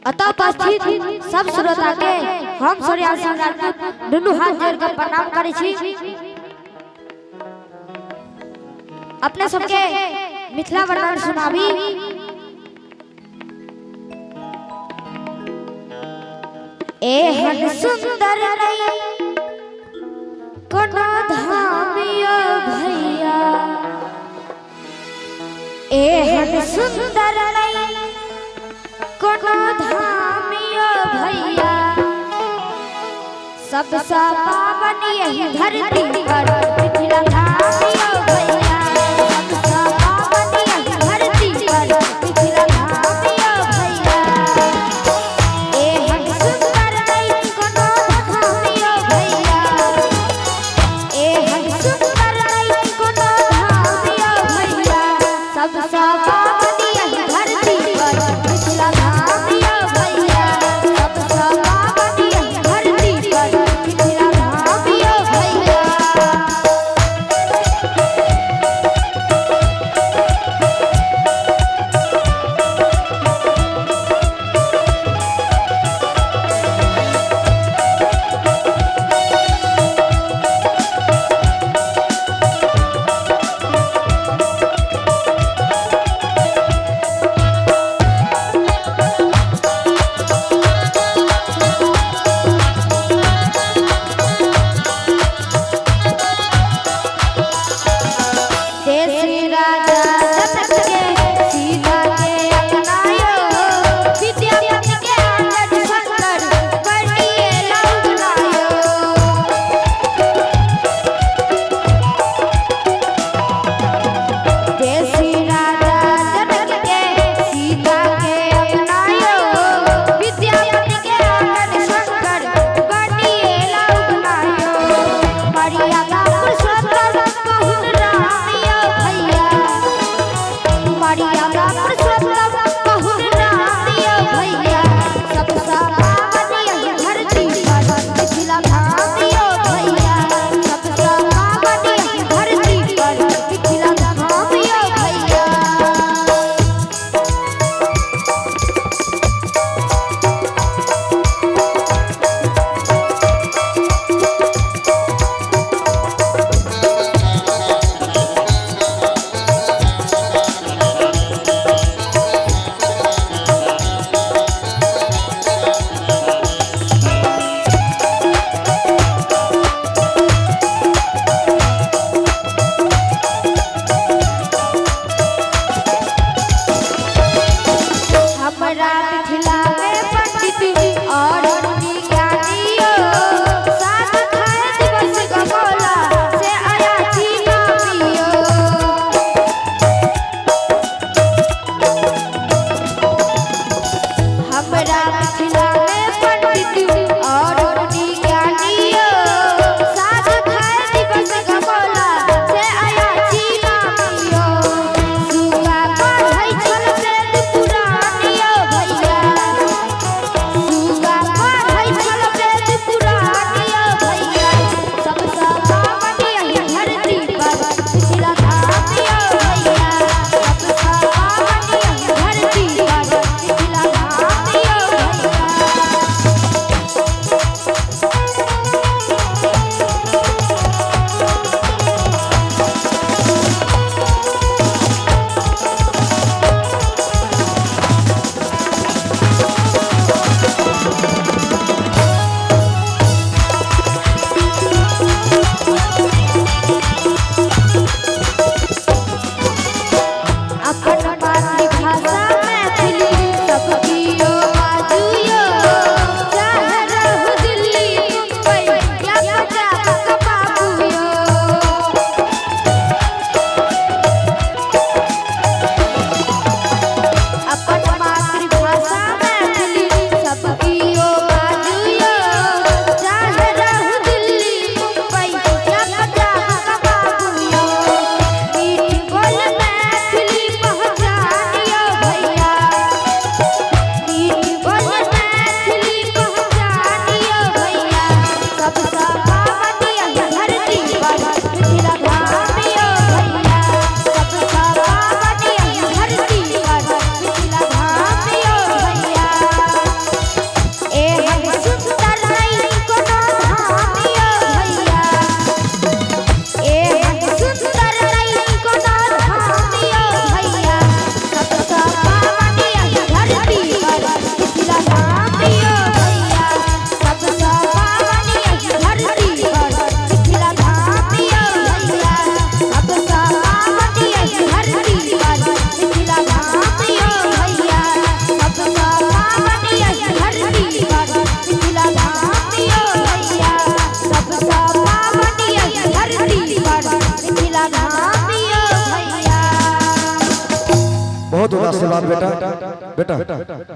अतः उपस्थित सब श्रोता के हम सूर्या सिंह राजपूत दुनू हाथ जोड़ के प्रणाम करै छी। अपने सबके मिथिला वर्णन सुनाबी। एहन सुंदर नहीं कोनो धामियो भैया, एहन सुंदर नहीं कोनो धामियो भैया, सबसे पावन यही धरती पर मिथिला धामियो भैया, सबसे पावन यही धरती पर मिथिला धामियो भैया। एहन सुंदर नहीं कोनो धामियो भैया, एहन सुंदर नहीं कोनो धामियो भैया, सबसे पावन यही धरती पर मिथिला धामियो भैया, सबसे पावन यही धरती पर मिथिला धामियो भैया। आशीर्वाद बेटा बेटा